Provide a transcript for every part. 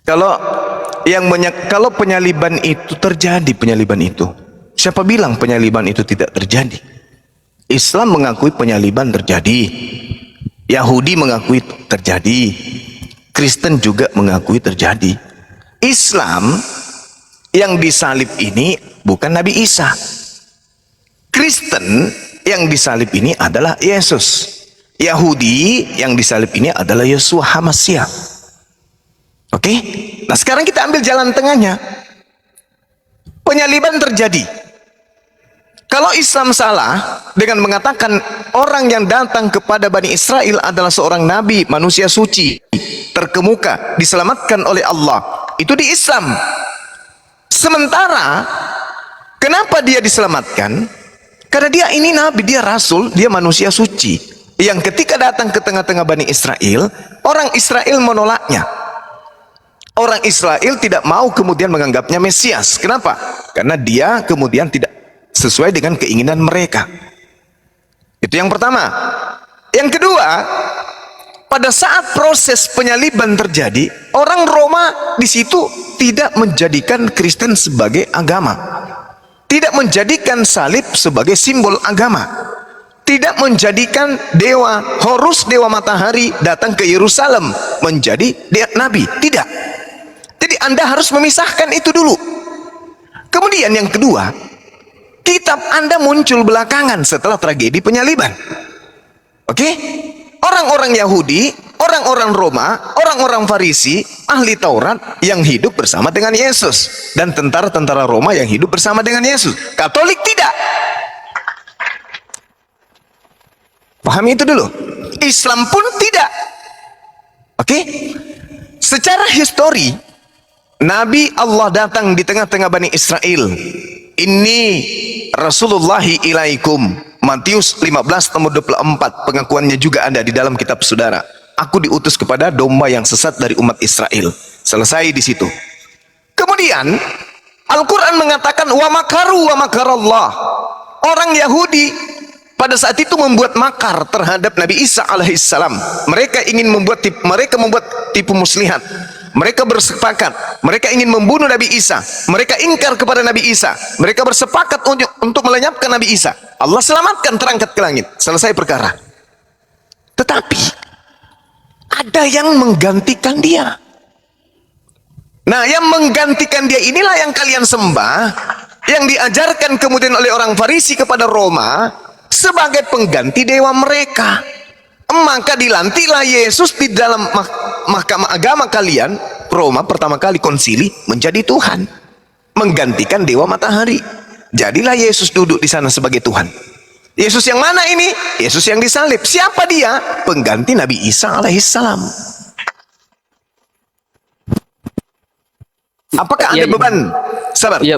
Kalau kalau penyaliban itu terjadi, penyaliban itu, siapa bilang penyaliban itu tidak terjadi? Islam mengakui penyaliban terjadi, Yahudi mengakui terjadi, Kristen juga mengakui terjadi. Islam yang disalib ini bukan Nabi Isa. Kristen yang disalib ini adalah Yesus. Yahudi yang disalib ini adalah Yeshua HaMasyiah. Oke? Nah, sekarang kita ambil jalan tengahnya. Penyaliban terjadi. Kalau Islam salah dengan mengatakan orang yang datang kepada Bani Israel adalah seorang nabi, manusia suci, terkemuka, diselamatkan oleh Allah, itu di Islam. Sementara kenapa dia diselamatkan? Karena dia ini nabi, dia rasul, dia manusia suci, yang ketika datang ke tengah-tengah Bani Israel, orang Israel menolaknya. Orang Israel tidak mau kemudian menganggapnya Mesias. Kenapa? Karena dia kemudian tidak sesuai dengan keinginan mereka. Itu yang pertama. Yang kedua, pada saat proses penyaliban terjadi, orang Roma di situ tidak menjadikan Kristen sebagai agama, tidak menjadikan salib sebagai simbol agama, tidak menjadikan dewa Horus, dewa matahari, datang ke Yerusalem menjadi nabi. Tidak. Jadi Anda harus memisahkan itu dulu. Kemudian yang kedua, kitab Anda muncul belakangan setelah tragedi penyaliban. Oke? Orang-orang Yahudi, orang-orang Roma, orang-orang Farisi, ahli Taurat yang hidup bersama dengan Yesus, dan tentara-tentara Roma yang hidup bersama dengan Yesus. Katolik tidak. Pahami itu dulu. Islam pun tidak. Oke? Secara histori, Nabi Allah datang di tengah-tengah Bani Israel. Ini Rasulullahi ilaikum. Matius 15 nomor 24. Pengakuannya juga ada di dalam kitab saudara. Aku diutus kepada domba yang sesat dari umat Israel. Selesai di situ. Kemudian Al-Quran mengatakan wa makaru wa makarallah. Orang Yahudi pada saat itu membuat makar terhadap Nabi Isa alaihissalam. Mereka membuat tipu muslihat. Mereka bersepakat, mereka ingin membunuh Nabi Isa, mereka ingkar kepada Nabi Isa, mereka bersepakat untuk melenyapkan Nabi Isa. Allah selamatkan, terangkat ke langit, selesai perkara. Tetapi ada yang menggantikan dia. Nah, yang menggantikan dia inilah yang kalian sembah, yang diajarkan kemudian oleh orang Farisi kepada Roma sebagai pengganti dewa mereka. Maka dilantiklah Yesus di dalam mahkamah agama kalian, Roma, pertama kali konsili, menjadi Tuhan, menggantikan dewa matahari. Jadilah Yesus duduk di sana sebagai Tuhan. Yesus yang mana ini? Yesus yang disalib. Siapa dia? Pengganti Nabi Isa alaihissalam. Apakah ada beban? Sabar. Ya,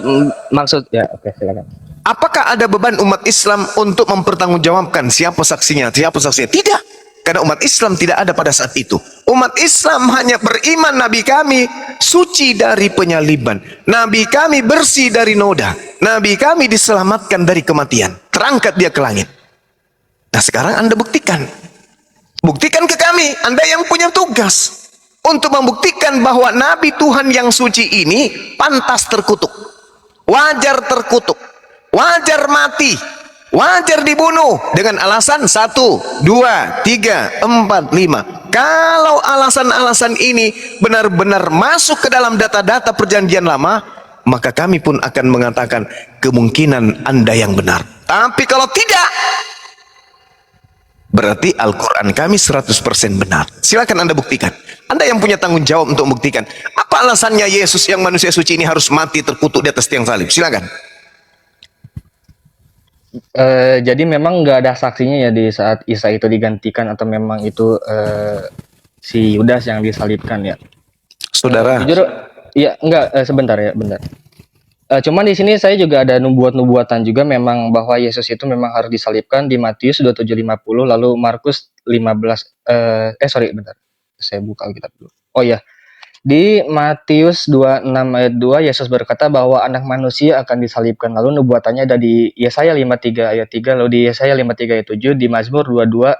maksud ya, oke, silakan. Apakah ada beban umat Islam untuk mempertanggungjawabkan siapa saksinya, siapa saksinya? Tidak. Karena umat Islam tidak ada pada saat itu. Umat Islam hanya beriman Nabi kami suci dari penyaliban. Nabi kami bersih dari noda. Nabi kami diselamatkan dari kematian. Terangkat dia ke langit. Nah, sekarang Anda buktikan. Buktikan ke kami. Anda yang punya tugas untuk membuktikan bahwa Nabi Tuhan yang suci ini pantas terkutuk. Wajar terkutuk. Wajar mati. Wajar dibunuh dengan alasan 1, 2, 3, 4, 5. Kalau alasan-alasan ini benar-benar masuk ke dalam data-data perjanjian lama, maka kami pun akan mengatakan kemungkinan Anda yang benar. Tapi kalau tidak, berarti Al-Quran kami 100% benar. Silakan Anda buktikan. Anda yang punya tanggung jawab untuk membuktikan. Apa alasannya Yesus yang manusia suci ini harus mati terkutuk di atas tiang salib? Silakan. Jadi memang nggak ada saksinya ya di saat Isa itu digantikan, atau memang itu si Yudas yang disalibkan ya, Saudara. jujur ya enggak, sebentar ya, bentar. Cuman di sini saya juga ada nubuatan juga memang bahwa Yesus itu memang harus disalibkan di Matius 27:50, lalu Markus 15, sorry bentar, saya buka Alkitab dulu. Oh ya, di Matius 26 ayat 2, Yesus berkata bahwa anak manusia akan disalibkan. Lalu nubuatannya ada di Yesaya 53 ayat 3, lalu di Yesaya 53 ayat 7, di Mazmur 22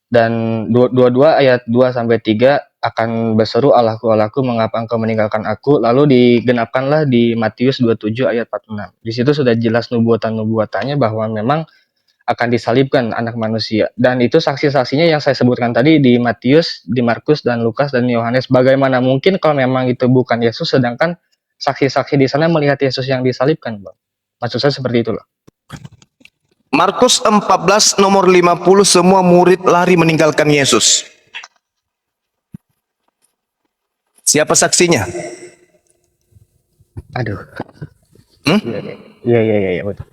Dan 22 ayat 2 sampai 3 akan berseru, Allahku, Allahku, mengapa engkau meninggalkan aku? Lalu digenapkanlah di Matius 27 ayat 46. Di situ sudah jelas nubuatan-nubuatannya bahwa memang akan disalibkan anak manusia. Dan itu saksi-saksinya yang saya sebutkan tadi di Matius, di Markus, dan Lukas, dan Yohanes. Bagaimana mungkin kalau memang itu bukan Yesus, sedangkan saksi-saksi di sana melihat Yesus yang disalibkan, Bang? Maksud saya seperti itu loh. Markus 14 nomor 50, semua murid lari meninggalkan Yesus. Siapa saksinya? Aduh. Hmm? Iya, betul.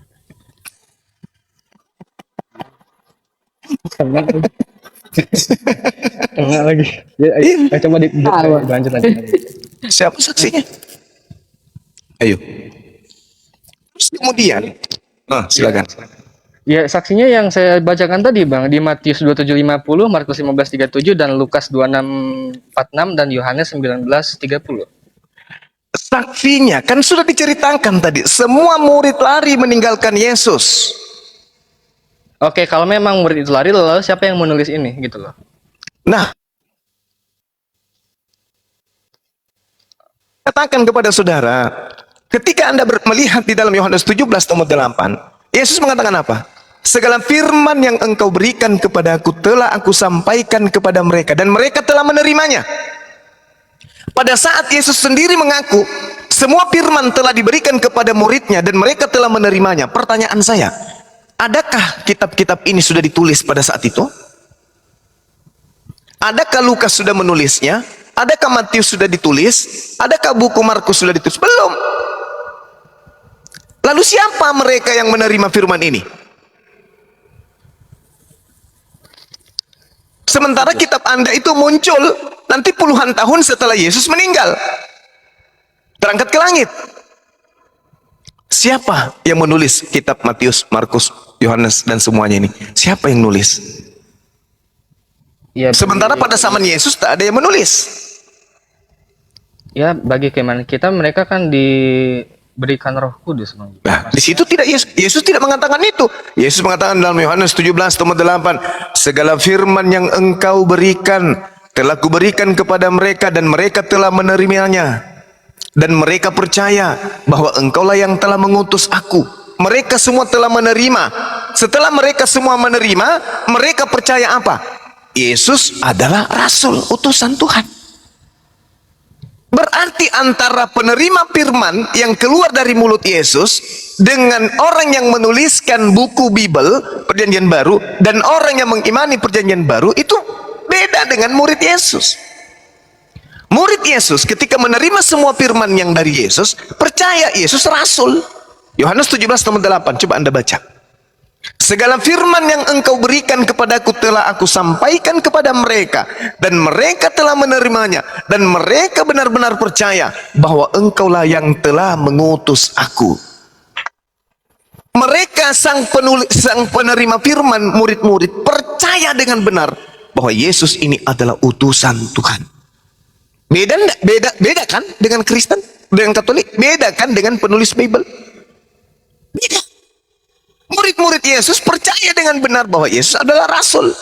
Enggak lagi. Ya, coba lanjut. Siapa saksinya? Ayo. Terus kemudian, silakan. Ya, saksinya yang saya bacakan tadi, Bang, di Matius 27:50, Markus 15:37, dan Lukas 26:46, dan Yohanes 19:30. Saksinya kan sudah diceritakan tadi, semua murid lari meninggalkan Yesus. Oke, kalau memang murid itu lari, lalu siapa yang menulis ini gitu loh. Nah, katakan kepada saudara, ketika Anda melihat di dalam Yohanes 17 nomor 8, Yesus mengatakan apa? Segala firman yang engkau berikan kepadaku telah aku sampaikan kepada mereka, dan mereka telah menerimanya. Pada saat Yesus sendiri mengaku semua firman telah diberikan kepada muridnya dan mereka telah menerimanya, pertanyaan saya, adakah kitab-kitab ini sudah ditulis pada saat itu? Adakah Lukas sudah menulisnya? Adakah Matius sudah ditulis? Adakah buku Markus sudah ditulis? Belum. Lalu siapa mereka yang menerima firman ini? Sementara kitab Anda itu muncul nanti puluhan tahun setelah Yesus meninggal, terangkat ke langit. Siapa yang menulis kitab Matius, Markus, Yohanes, dan semuanya ini? Siapa yang nulis? Ya, sementara pada zaman Yesus tak ada yang menulis. Ya, bagi keimanan kita, mereka kan diberikan Roh Kudus, Bang. Nah, di situ tidak Yesus tidak mengatakan itu. Yesus mengatakan dalam Yohanes 17 nomor 8, segala firman yang engkau berikan telah kuberikan kepada mereka dan mereka telah menerimanya, dan mereka percaya bahwa engkaulah yang telah mengutus aku. Mereka semua telah menerima. Setelah mereka semua menerima, mereka percaya apa? Yesus adalah rasul, utusan Tuhan. Berarti antara penerima firman yang keluar dari mulut Yesus dengan orang yang menuliskan buku Bible Perjanjian Baru dan orang yang mengimani Perjanjian Baru itu beda dengan murid Yesus. Murid Yesus ketika menerima semua firman yang dari Yesus, percaya Yesus rasul. Yohanes 17 nomor 8, coba Anda baca. Segala firman yang engkau berikan kepadaku telah aku sampaikan kepada mereka, dan mereka telah menerimanya, dan mereka benar-benar percaya bahwa engkaulah yang telah mengutus aku. Mereka sang penerima firman, murid-murid percaya dengan benar bahwa Yesus ini adalah utusan Tuhan. Beda kan dengan Kristen, dengan Katolik? Beda kan dengan penulis Bible? Beda. Murid-murid Yesus percaya dengan benar bahwa Yesus adalah rasul.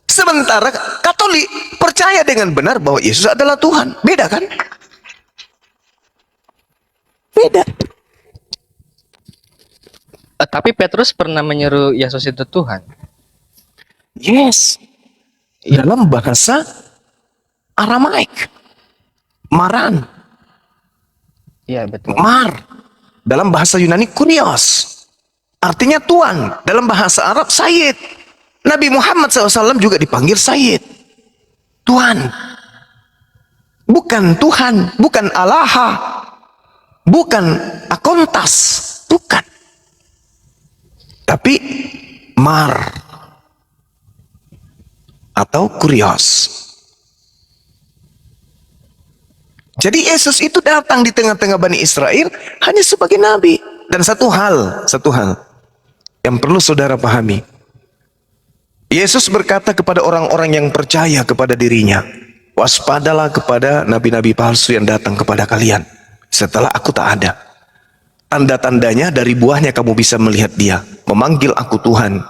Sementara Katolik percaya dengan benar bahwa Yesus adalah Tuhan. Beda kan? Beda. Tapi Petrus pernah menyeru Yesus itu Tuhan. Yes. Dalam bahasa Aramaik. Maran. Iya, betul. Mar. Dalam bahasa Yunani Kurios. Artinya Tuan. Dalam bahasa Arab Sayyid. Nabi Muhammad SAW juga dipanggil Sayyid. Tuan. Bukan Tuhan. Bukan Allaha. Bukan Akontas. Bukan. Tapi Mar. Atau Kurios. Jadi Yesus itu datang di tengah-tengah Bani Israel hanya sebagai nabi. Dan satu hal yang perlu saudara pahami. Yesus berkata kepada orang-orang yang percaya kepada dirinya, waspadalah kepada nabi-nabi palsu yang datang kepada kalian setelah aku tak ada. Tanda-tandanya dari buahnya kamu bisa melihat dia. Memanggil aku Tuhan,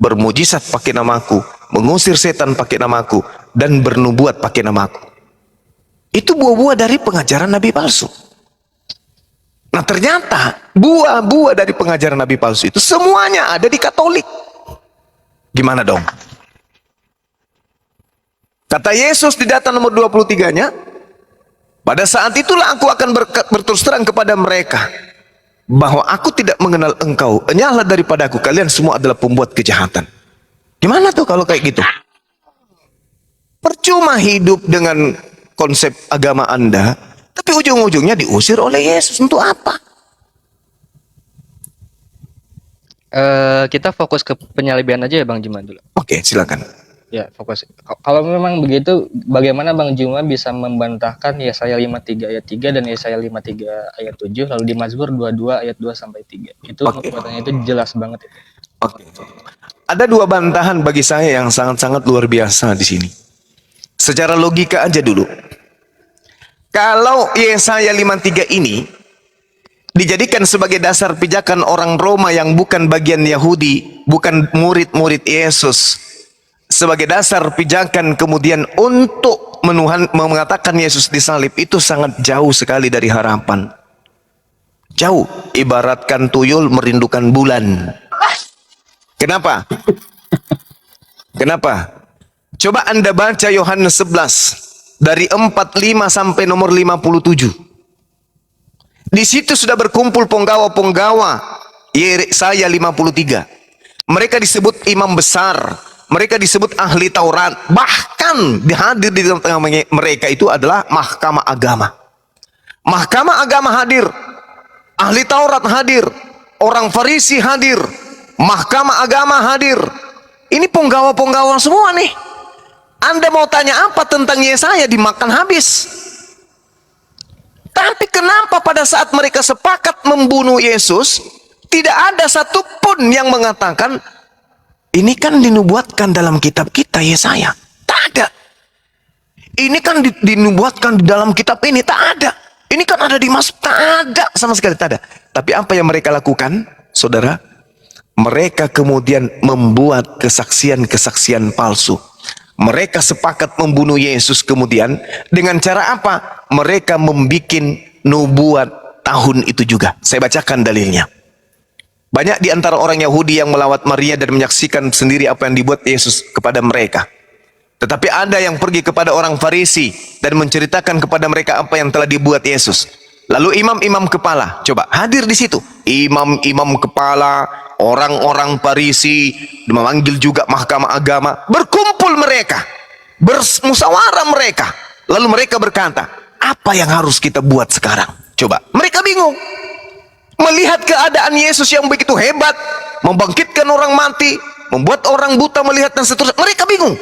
bermujizat pakai namaku, mengusir setan pakai namaku, dan bernubuat pakai namaku. Itu buah-buah dari pengajaran nabi palsu. Nah ternyata buah-buah dari pengajaran nabi palsu itu semuanya ada di Katolik. Gimana dong? Kata Yesus di data nomor 23-nya, pada saat itulah aku akan berterus terang kepada mereka bahwa aku tidak mengenal engkau, enyahlah daripada aku, kalian semua adalah pembuat kejahatan. Gimana tuh kalau kayak gitu? Percuma hidup dengan konsep agama Anda, tapi ujung-ujungnya diusir oleh Yesus. Untuk apa? Kita fokus ke penyaliban aja ya Bang Juma dulu. Oke, silakan. Ya, fokus. Kalau memang begitu, bagaimana Bang Juma bisa membantahkan Yesaya 53 ayat 3 dan Yesaya 53 ayat 7, lalu di Mazmur 22 ayat 2 sampai 3. Itu nubuatannya itu jelas banget itu. Oke. Ada dua bantahan bagi saya yang sangat-sangat luar biasa di sini. Secara logika aja dulu. Kalau Yesaya 53 ini dijadikan sebagai dasar pijakan orang Roma yang bukan bagian Yahudi, bukan murid-murid Yesus, sebagai dasar pijakan kemudian untuk mengatakan Yesus disalib, itu sangat jauh sekali dari harapan. Jauh, ibaratkan tuyul merindukan bulan. Kenapa? Kenapa? Coba Anda baca Yohanes 11 dari 45 sampai nomor 57. Di situ sudah berkumpul penggawa-penggawa Yesaya 53. Mereka disebut imam besar, mereka disebut ahli Taurat, bahkan hadir di tengah mereka itu adalah mahkamah agama. Mahkamah agama hadir, ahli Taurat hadir, orang Farisi hadir, mahkamah agama hadir. Ini penggawa-penggawa semua nih. Anda mau tanya apa tentang Yesaya, dimakan habis. Tapi kenapa pada saat mereka sepakat membunuh Yesus, tidak ada satupun yang mengatakan ini kan dinubuatkan dalam kitab kita Yesaya? Tak ada. Ini kan dinubuatkan di dalam kitab ini, tak ada. Ini kan ada di Mazmur, tak ada sama sekali, tak ada. Tapi apa yang mereka lakukan, saudara? Mereka kemudian membuat kesaksian-kesaksian palsu. Mereka sepakat membunuh Yesus kemudian dengan cara apa? Mereka membuat nubuat tahun itu juga. Saya bacakan dalilnya. Banyak di antara orang Yahudi yang melawat Maria dan menyaksikan sendiri apa yang dibuat Yesus kepada mereka. Tetapi ada yang pergi kepada orang Farisi dan menceritakan kepada mereka apa yang telah dibuat Yesus. Lalu imam-imam kepala, coba hadir di situ. Imam-imam kepala, orang-orang Farisi, memanggil juga mahkamah agama, berkumpul mereka, bermusyawarah mereka. Lalu mereka berkata, apa yang harus kita buat sekarang? Coba, mereka bingung. Melihat keadaan Yesus yang begitu hebat, membangkitkan orang mati, membuat orang buta melihat dan seterusnya. Mereka bingung.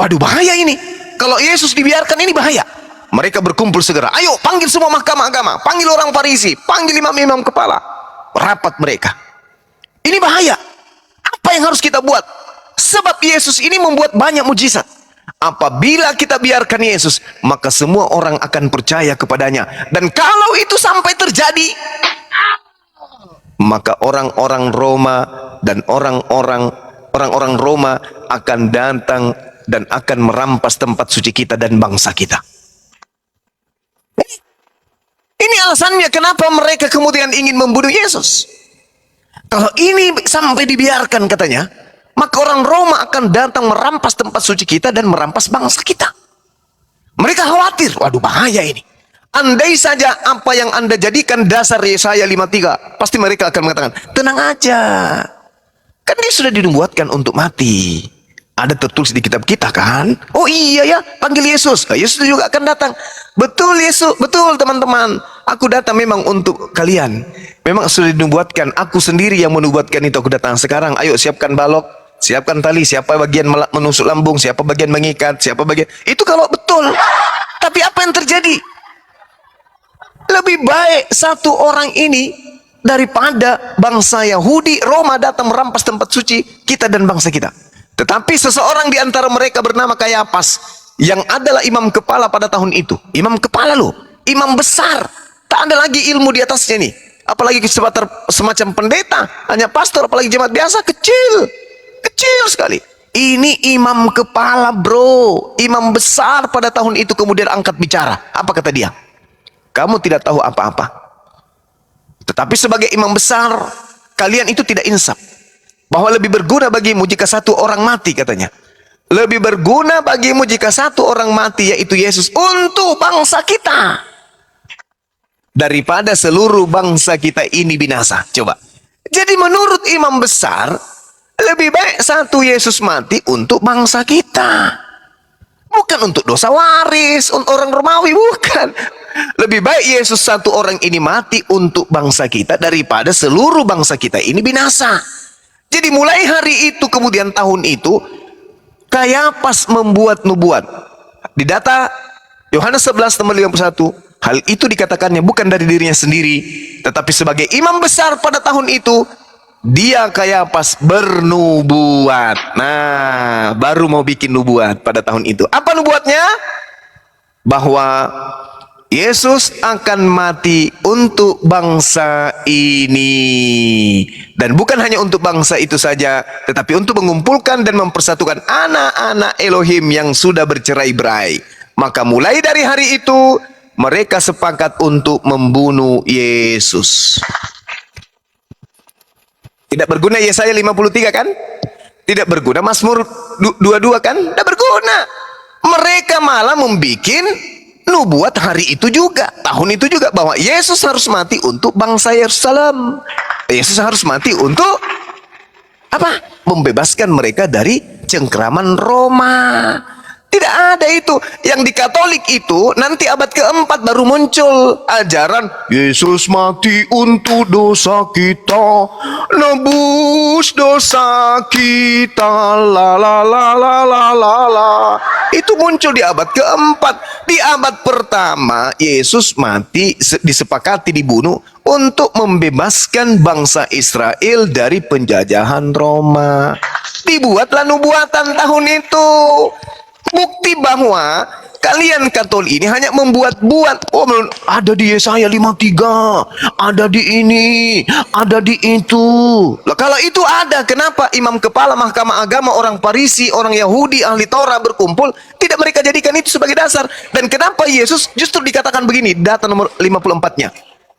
Waduh, bahaya ini. Kalau Yesus dibiarkan ini bahaya. Mereka berkumpul segera. Ayo, panggil semua mahkamah agama, panggil orang Farisi, panggil imam-imam kepala. Rapat mereka. Ini bahaya. Apa yang harus kita buat? Sebab Yesus ini membuat banyak mujizat. Apabila kita biarkan Yesus, maka semua orang akan percaya kepadanya. Dan kalau itu sampai terjadi, maka orang-orang Roma dan orang-orang Roma akan datang dan akan merampas tempat suci kita dan bangsa kita. Ini alasannya kenapa mereka kemudian ingin membunuh Yesus. Kalau ini sampai dibiarkan katanya, maka orang Roma akan datang merampas tempat suci kita dan merampas bangsa kita. Mereka khawatir, waduh bahaya ini. Andai saja apa yang Anda jadikan dasar Yesaya 53, pasti mereka akan mengatakan, tenang aja. Kan dia sudah dinubuatkan untuk mati. Ada tertulis di kitab kita kan? Oh iya ya, panggil Yesus. Yesus juga akan datang. Betul Yesus, betul teman-teman. Aku datang memang untuk kalian. Memang sudah dinubuatkan. Aku sendiri yang menubuatkan itu. Aku datang sekarang. Ayo siapkan balok, siapkan tali. Siapa bagian menusuk lambung, siapa bagian mengikat, siapa bagian. Itu kalau betul. Tapi apa yang terjadi? Lebih baik satu orang ini daripada bangsa Yahudi Roma datang merampas tempat suci kita dan bangsa kita. Tetapi seseorang di antara mereka bernama Kayafas yang adalah imam kepala pada tahun itu. Imam kepala loh, imam besar. Tak ada lagi ilmu di atasnya nih. Apalagi semacam pendeta, hanya pastor, apalagi jemaat biasa kecil. Kecil sekali. Ini imam kepala bro, imam besar pada tahun itu kemudian angkat bicara. Apa kata dia? Kamu tidak tahu apa-apa. Tetapi sebagai imam besar, kalian itu tidak insaf. Bahwa lebih berguna bagimu jika satu orang mati katanya. Lebih berguna bagimu jika satu orang mati yaitu Yesus untuk bangsa kita. Daripada seluruh bangsa kita ini binasa. Coba. Jadi menurut imam besar, lebih baik satu Yesus mati untuk bangsa kita. Bukan untuk dosa waris, untuk orang Romawi, bukan. Lebih baik Yesus satu orang ini mati untuk bangsa kita daripada seluruh bangsa kita ini binasa. Jadi mulai hari itu kemudian tahun itu, Kayapas membuat nubuat. Di data Yohanes 11 nomor 51, hal itu dikatakannya bukan dari dirinya sendiri, tetapi sebagai imam besar pada tahun itu, dia Kayapas bernubuat. Nah, baru mau bikin nubuat pada tahun itu. Apa nubuatnya? Bahwa Yesus akan mati untuk bangsa ini. Dan bukan hanya untuk bangsa itu saja, tetapi untuk mengumpulkan dan mempersatukan anak-anak Elohim yang sudah bercerai-berai. Maka mulai dari hari itu, mereka sepakat untuk membunuh Yesus. Tidak berguna Yesaya 53 kan? Tidak berguna Mazmur 22 kan? Tidak berguna. Mereka malah membuat nubuat hari itu juga, tahun itu juga, bahwa Yesus harus mati untuk bangsa Yerusalem. Yesus harus mati untuk apa? Membebaskan mereka dari cengkraman Roma. Tidak ada itu. Yang di Katolik itu nanti abad keempat baru muncul ajaran Yesus mati untuk dosa kita, nebus dosa kita, la la la la la la la. Itu muncul di abad keempat. Di abad pertama Yesus mati, disepakati dibunuh untuk membebaskan bangsa Israel dari penjajahan Roma. Dibuatlah nubuatan tahun itu. Bukti bahwa kalian Katolik ini hanya membuat-buat. Oh, ada di Yesaya 53, ada di ini, ada di itu. Lah, kalau itu ada, kenapa imam kepala Mahkamah Agama, orang Farisi, orang Yahudi, ahli Taurat berkumpul, tidak mereka jadikan itu sebagai dasar? Dan kenapa Yesus justru dikatakan begini, data nomor 54-nya?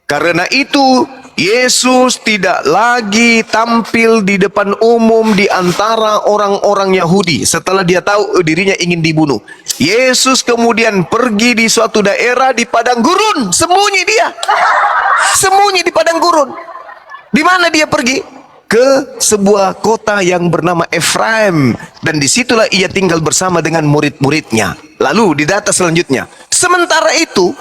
Karena itu Yesus tidak lagi tampil di depan umum di antara orang-orang Yahudi setelah dia tahu dirinya ingin dibunuh. Yesus kemudian pergi di suatu daerah di padang gurun, sembunyi dia. Sembunyi di padang gurun. Di mana dia pergi? Ke sebuah kota yang bernama Efraim, dan disitulah ia tinggal bersama dengan murid-muridnya. Lalu di data selanjutnya, sementara itu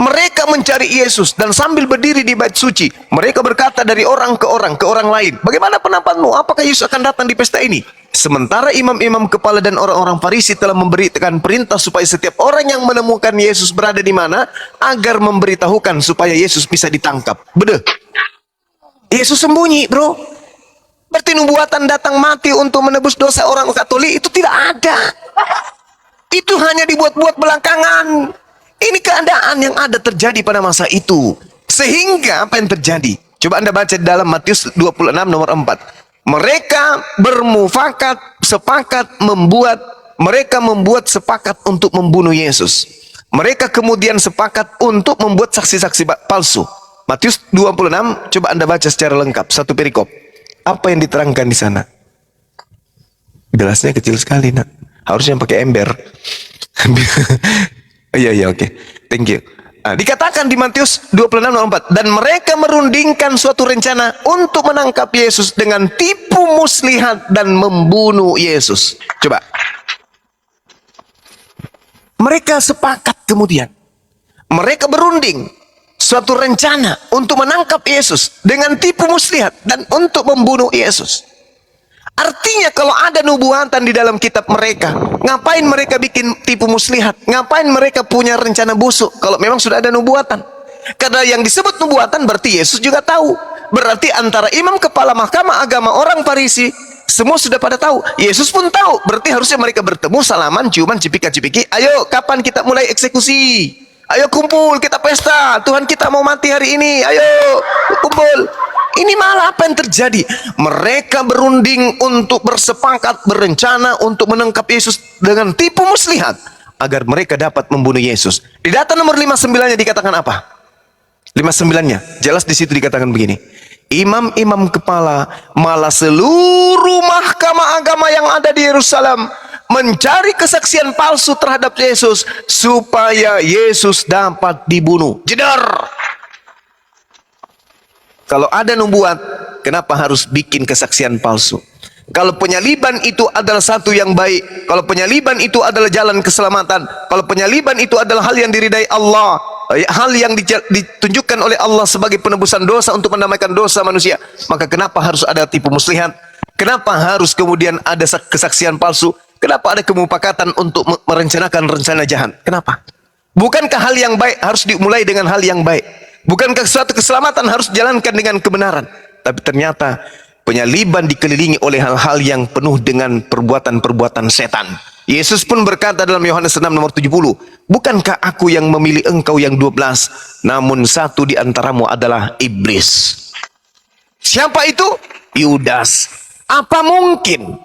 mereka mencari Yesus, dan sambil berdiri di bait suci, mereka berkata dari orang ke orang lain, bagaimana pendapatmu? Apakah Yesus akan datang di pesta ini? Sementara imam-imam kepala dan orang-orang Farisi telah memberikan perintah supaya setiap orang yang menemukan Yesus berada di mana, agar memberitahukan supaya Yesus bisa ditangkap. Bedeh. Yesus sembunyi, bro. Berarti nubuatan datang mati untuk menebus dosa orang Katolik itu tidak ada. Itu hanya dibuat-buat belakangan. Ini keadaan yang ada terjadi pada masa itu. Sehingga apa yang terjadi? Coba Anda baca dalam Matius 26 nomor 4. Mereka membuat sepakat untuk membunuh Yesus. Mereka kemudian sepakat untuk membuat saksi-saksi palsu. Matius 26, coba Anda baca secara lengkap, satu perikop. Apa yang diterangkan di sana? Gelasnya kecil sekali, nak. Harusnya pakai ember. Iya, oke. Thank you. Nah, dikatakan di Matius 26:4, dan mereka merundingkan suatu rencana untuk menangkap Yesus dengan tipu muslihat dan membunuh Yesus. Coba. Mereka sepakat kemudian. Mereka berunding suatu rencana untuk menangkap Yesus dengan tipu muslihat dan untuk membunuh Yesus. Artinya kalau ada nubuatan di dalam kitab mereka, ngapain mereka bikin tipu muslihat? Ngapain mereka punya rencana busuk kalau memang sudah ada nubuatan? Karena yang disebut nubuatan berarti Yesus juga tahu. Berarti antara imam kepala Mahkamah Agama, orang Farisi, semua sudah pada tahu. Yesus pun tahu. Berarti harusnya mereka bertemu, salaman, ciuman, cipika-cipiki. Ayo, kapan kita mulai eksekusi? Ayo kumpul, kita pesta. Tuhan kita mau mati hari ini. Ayo, kumpul. Ini malah apa yang terjadi? Mereka berunding untuk bersepakat, berencana untuk menangkap Yesus dengan tipu muslihat agar mereka dapat membunuh Yesus. Di data nomor 59-nya dikatakan apa? 59-nya jelas di situ dikatakan begini. Imam-imam kepala malah seluruh mahkamah agama yang ada di Yerusalem mencari kesaksian palsu terhadap Yesus supaya Yesus dapat dibunuh. Jedar. Kalau ada nubuat, kenapa harus bikin kesaksian palsu? Kalau penyaliban itu adalah satu yang baik, kalau penyaliban itu adalah jalan keselamatan, kalau penyaliban itu adalah hal yang diridai Allah, hal yang ditunjukkan oleh Allah sebagai penebusan dosa untuk mendamaikan dosa manusia, maka kenapa harus ada tipu muslihat? Kenapa harus kemudian ada kesaksian palsu? Kenapa ada kemupakatan untuk merencanakan rencana jahat? Kenapa? Bukankah hal yang baik harus dimulai dengan hal yang baik? Bukankah suatu keselamatan harus dijalankan dengan kebenaran? Tapi ternyata penyaliban dikelilingi oleh hal-hal yang penuh dengan perbuatan-perbuatan setan. Yesus pun berkata dalam Yohanes 6 nomor 70, bukankah aku yang memilih engkau yang 12, namun satu di antaramu adalah iblis. Siapa itu? Yudas. Apa mungkin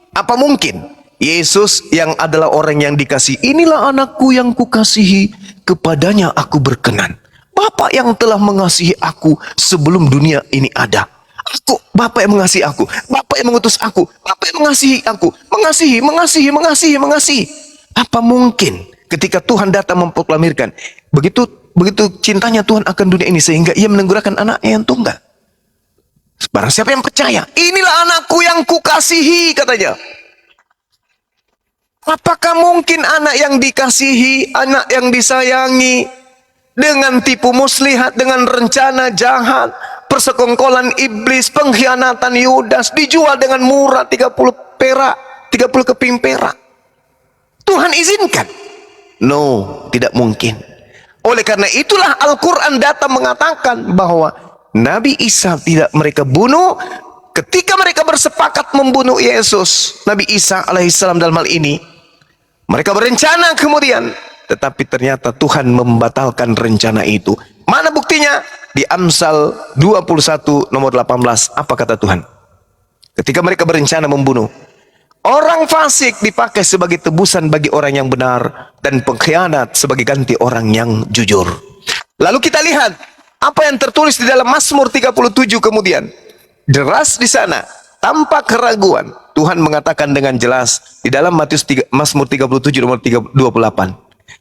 Yesus yang adalah orang yang dikasihi, inilah anakku yang kukasihi, kepadanya aku berkenan. Bapak yang telah mengasihi aku sebelum dunia ini ada. Bapak yang mengasihi aku, Bapak yang mengutus aku, Bapak yang mengasihi aku, mengasihi. Apa mungkin ketika Tuhan datang memproklamirkan, begitu cintanya Tuhan akan dunia ini sehingga ia menenggurakan anaknya yang tunggal. Barang siapa yang percaya, inilah anakku yang kukasihi, katanya. Apakah mungkin anak yang dikasihi, anak yang disayangi, dengan tipu muslihat, dengan rencana jahat, persekongkolan iblis, pengkhianatan Yudas, dijual dengan murah 30 perak, 30 keping perak? Tuhan izinkan? No, tidak mungkin. Oleh karena itulah Al-Quran datang mengatakan bahwa Nabi Isa tidak mereka bunuh ketika mereka bersepakat membunuh Yesus. Nabi Isa alaihissalam dalam hal ini, mereka berencana kemudian, tetapi ternyata Tuhan membatalkan rencana itu. Mana buktinya? Di Amsal 21 nomor 18, apa kata Tuhan? Ketika mereka berencana membunuh, orang fasik dipakai sebagai tebusan bagi orang yang benar, dan pengkhianat sebagai ganti orang yang jujur. Lalu kita lihat apa yang tertulis di dalam Mazmur 37 kemudian. Deras di sana, tanpa keraguan, Tuhan mengatakan dengan jelas di dalam Mazmur 37 nomor 28.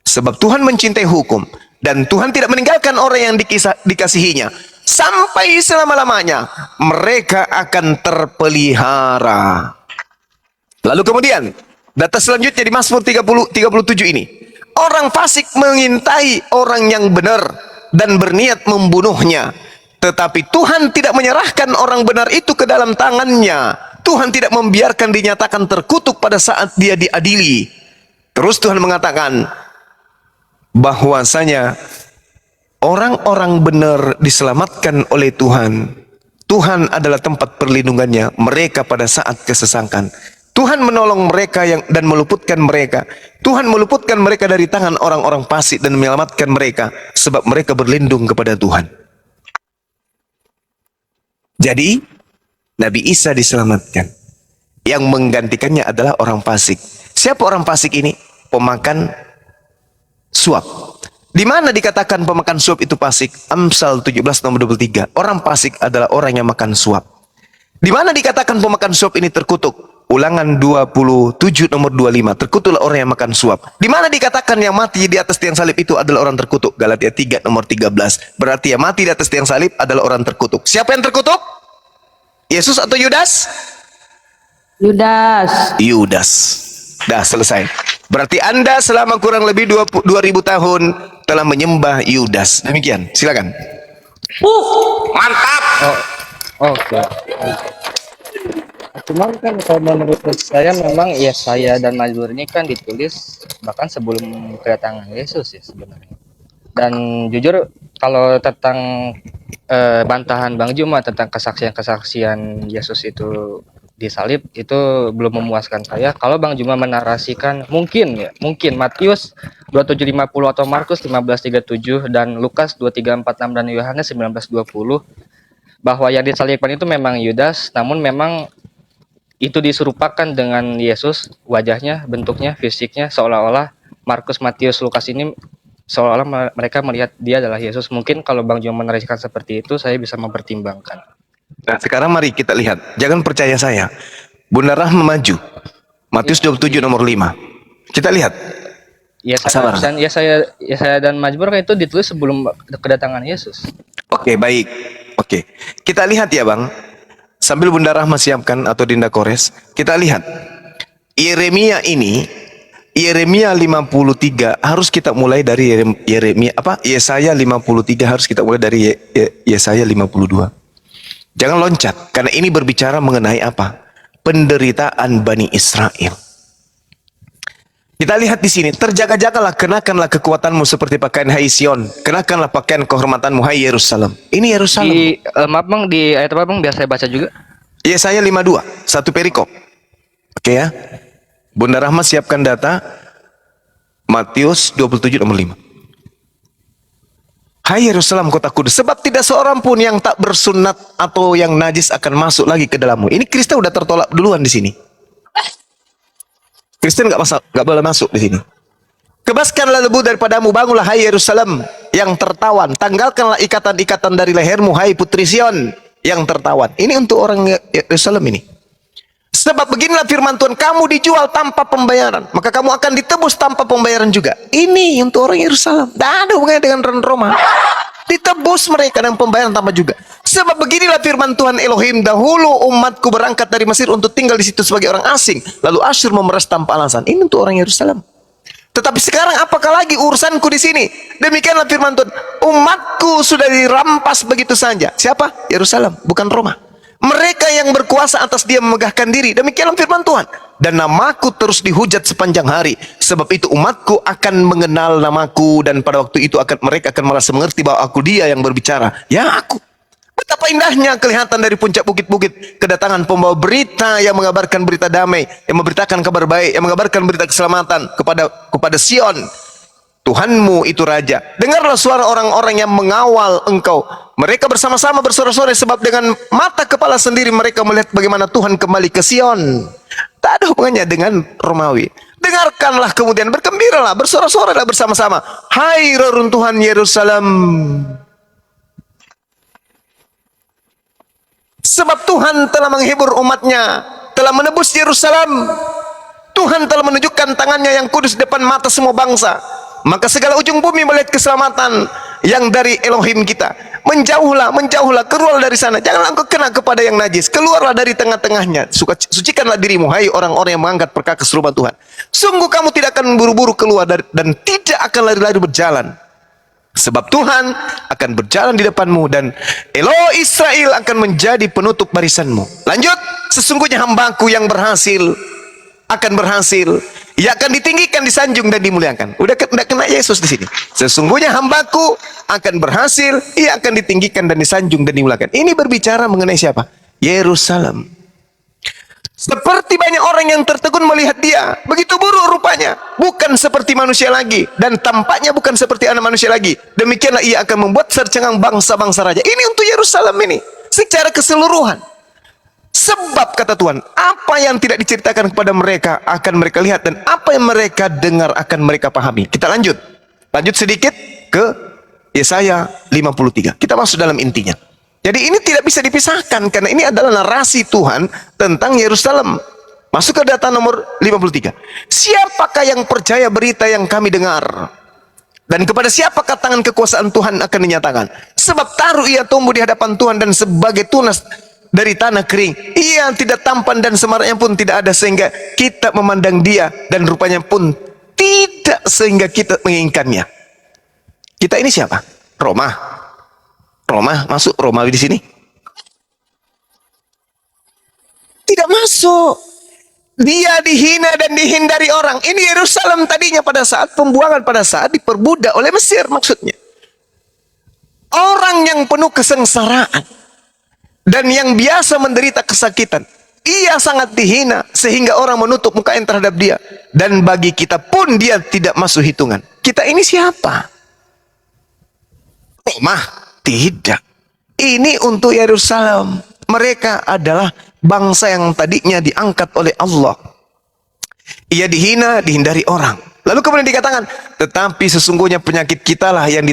Sebab Tuhan mencintai hukum, dan Tuhan tidak meninggalkan orang yang dikasihinya. Sampai selama-lamanya mereka akan terpelihara. Lalu kemudian data selanjutnya di Mazmur 37 ini, orang fasik mengintai orang yang benar dan berniat membunuhnya, tetapi Tuhan tidak menyerahkan orang benar itu ke dalam tangannya. Tuhan tidak membiarkan dinyatakan terkutuk pada saat dia diadili. Terus Tuhan mengatakan bahwasanya orang-orang benar diselamatkan oleh Tuhan. Tuhan adalah tempat perlindungannya mereka pada saat kesesakan. Tuhan menolong mereka dan meluputkan mereka. Tuhan meluputkan mereka dari tangan orang-orang fasik dan menyelamatkan mereka sebab mereka berlindung kepada Tuhan. Jadi Nabi Isa diselamatkan. Yang menggantikannya adalah orang fasik. Siapa orang fasik ini? Pemakan suap. Di mana dikatakan pemakan suap itu fasik? Amsal 17 nomor 23. Orang fasik adalah orang yang makan suap. Di mana dikatakan pemakan suap ini terkutuk? Ulangan 27 nomor 25. Terkutuklah orang yang makan suap. Di mana dikatakan yang mati di atas tiang salib itu adalah orang terkutuk? Galatia 3 nomor 13. Berarti yang mati di atas tiang salib adalah orang terkutuk. Siapa yang terkutuk? Yesus atau Yudas? Yudas. Dah selesai. Berarti Anda selama kurang lebih 2000 tahun telah menyembah Yudas. Demikian. Silakan. Mantap. Oke. Cuman kan kalau menurut saya memang ya saya dan Mazmur ini kan ditulis bahkan sebelum kedatangan Yesus ya sebenarnya. Dan jujur kalau tentang bantahan Bang Juma tentang kesaksian Yesus itu disalib itu belum memuaskan saya. Kalau Bang Juma menarasikan mungkin Matius 27:50 atau Markus 15:37 dan Lukas 23:46 dan Yohanes 19:20 bahwa yang disalibkan itu memang Yudas, namun memang itu diserupakan dengan Yesus, wajahnya, bentuknya, fisiknya, seolah-olah Markus, Matius, Lukas ini seolah-olah mereka melihat dia adalah Yesus. Mungkin kalau Bang Jo menerangkan seperti itu, saya bisa mempertimbangkan. Nah, sekarang mari kita lihat. Jangan percaya saya. Bunda Rahma maju. Matius 27 nomor 5. Kita lihat. Sabar. Yesaya dan Mazmur kan itu ditulis sebelum kedatangan Yesus. Oke, baik. Oke. Kita lihat ya, Bang. Sambil Bunda Rahma siapkan atau Dinda Kores, kita lihat. Yeremia ini, Yeremia 53 harus kita mulai dari Yesaya 53 harus kita mulai dari Yesaya 52. Jangan loncat, karena ini berbicara mengenai apa? Penderitaan Bani Israel. Kita lihat di sini, terjaga-jagalah, kenakanlah kekuatanmu seperti pakaian hai Sion, kenakanlah pakaian kehormatanmu hai Yerusalem. Ini Yerusalem. Maaf Bang, di ayat apa Bang? Biar saya baca juga. Yesaya 52, satu perikop. Oke ya. Bunda Rahma siapkan data. Matius 27 nomor 5. Hai Yerusalem kota kudus, sebab tidak seorang pun yang tak bersunat atau yang najis akan masuk lagi ke dalammu. Ini Kristen udah tertolak duluan di sini. Kristen nggak boleh masuk di sini. Kebaskanlah lebu daripadamu, bangunlah hai Yerusalem yang tertawan, tanggalkanlah ikatan-ikatan dari lehermu hai putri Sion yang tertawan. Ini untuk orang Yerusalem ini. Sebab beginilah firman Tuhan, kamu dijual tanpa pembayaran, maka kamu akan ditebus tanpa pembayaran juga. Ini untuk orang Yerusalem. Tidak ada hubungannya dengan orang Roma. Ditebus mereka dengan pembayaran tanpa juga. Sebab beginilah firman Tuhan Elohim, dahulu umatku berangkat dari Mesir untuk tinggal di situ sebagai orang asing, lalu Asyur memeras tanpa alasan. Ini untuk orang Yerusalem. Tetapi sekarang apakah lagi urusanku di sini? Demikianlah firman Tuhan, umatku sudah dirampas begitu saja. Siapa? Yerusalem, bukan Roma. Mereka yang berkuasa atas dia memegahkan diri. Demikianlah firman Tuhan. Dan namaku terus dihujat sepanjang hari. Sebab itu umatku akan mengenal namaku, dan pada waktu itu mereka akan merasa mengerti bahwa aku dia yang berbicara. Ya aku. Betapa indahnya kelihatan dari puncak bukit-bukit kedatangan pembawa berita yang mengabarkan berita damai, yang memberitakan kabar baik, yang mengabarkan berita keselamatan kepada Sion. Tuhanmu itu Raja. Dengarlah suara orang-orang yang mengawal engkau. Mereka bersama-sama bersorak-sorai, sebab dengan mata kepala sendiri mereka melihat bagaimana Tuhan kembali ke Sion. Tak ada hubungannya dengan Romawi. Dengarkanlah kemudian, bergembiralah, bersorak-sorailah bersama-sama. Hai reruntuhan Yerusalem. Sebab Tuhan telah menghibur umatnya, telah menebus Yerusalem. Tuhan telah menunjukkan tangannya yang kudus depan mata semua bangsa. Maka segala ujung bumi melihat keselamatan yang dari Elohim kita. Menjauhlah, menjauhlah, keluar dari sana. Janganlah engkau kena kepada yang najis. Keluarlah dari tengah-tengahnya. Sucikanlah dirimu, hai orang-orang yang mengangkat perkakas rumah Tuhan. Sungguh kamu tidak akan buru-buru keluar dan tidak akan lari-lari berjalan. Sebab Tuhan akan berjalan di depanmu, dan Elo Israel akan menjadi penutup barisanmu. Lanjut, sesungguhnya hambaku yang berhasil akan berhasil. Ia akan ditinggikan, disanjung dan dimuliakan. Udah kena Yesus di sini. Sesungguhnya hambaku akan berhasil, ia akan ditinggikan dan disanjung dan dimuliakan. Ini berbicara mengenai siapa? Yerusalem. Seperti banyak orang yang tertegun melihat dia, begitu buruk rupanya, bukan seperti manusia lagi, dan tampaknya bukan seperti anak manusia lagi. Demikianlah ia akan membuat sercengang bangsa-bangsa raja. Ini untuk Yerusalem ini, secara keseluruhan. Sebab kata Tuhan, apa yang tidak diceritakan kepada mereka akan mereka lihat, dan apa yang mereka dengar akan mereka pahami. Kita lanjut sedikit ke Yesaya 53. Kita masuk dalam intinya. Jadi ini tidak bisa dipisahkan, karena ini adalah narasi Tuhan tentang Yerusalem. Masuk ke data nomor 53. Siapakah yang percaya berita yang kami dengar? Dan kepada siapakah tangan kekuasaan Tuhan akan dinyatakan? Sebab taruh ia tumbuh di hadapan Tuhan, dan sebagai tunas dari tanah kering. Ia tidak tampan dan semaraknya pun tidak ada, sehingga kita memandang dia, dan rupanya pun tidak sehingga kita menginginkannya. Kita ini siapa? Roma masuk Romawi di sini? Tidak masuk. Dia dihina dan dihindari orang. Ini Yerusalem tadinya pada saat pembuangan, pada saat diperbudak oleh Mesir maksudnya. Orang yang penuh kesengsaraan dan yang biasa menderita kesakitan. Ia sangat dihina sehingga orang menutup mukanya terhadap dia. Dan bagi kita pun dia tidak masuk hitungan. Kita ini siapa? Roma? Tidak. Ini untuk Yerusalem. Mereka adalah bangsa yang tadinya diangkat oleh Allah. Ia dihina, dihindari orang. Lalu kemudian dikatakan, tetapi sesungguhnya penyakit kita lah yang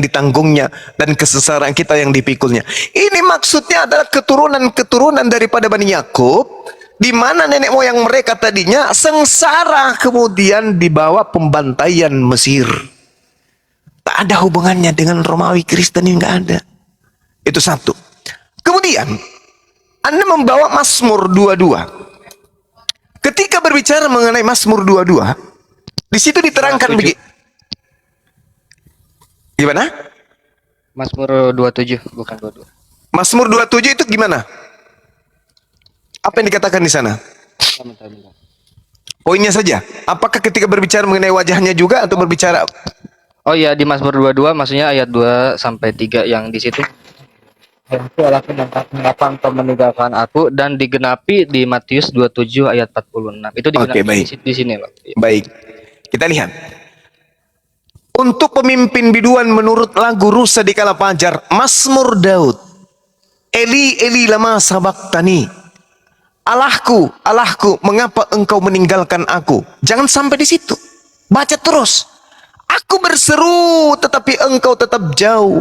ditanggungnya, dan kesesaran kita yang dipikulnya. Ini maksudnya adalah keturunan-keturunan daripada Bani Yakub, di mana nenek moyang mereka tadinya sengsara, kemudian dibawa pembantaian Mesir. Tak ada hubungannya dengan Romawi Kristen, ini nggak ada. Itu satu. Kemudian Anda membawa Mazmur 22. Ketika berbicara mengenai Mazmur 22, di situ diterangkan begini. Gimana? Mazmur 27 bukan 22. Mazmur 27 itu gimana? Apa yang dikatakan di sana? Bentar. Poinnya saja. Apakah ketika berbicara mengenai wajahnya juga atau berbicara? Oh iya, di Mazmur 22 maksudnya ayat 2 sampai 3 yang di situ. Itu Allahku mengapa engkau meninggalkan aku, dan digenapi di Matius 27 ayat 46. Itu digenapi baik. di sini, Pak. Baik. Kita lihat. Untuk pemimpin biduan menurut lagu Rusa di kala fajar, Mazmur Daud. Eli, Eli lama sabaktani. Allahku, Allahku, mengapa engkau meninggalkan aku? Jangan sampai di situ. Baca terus. Aku berseru, tetapi engkau tetap jauh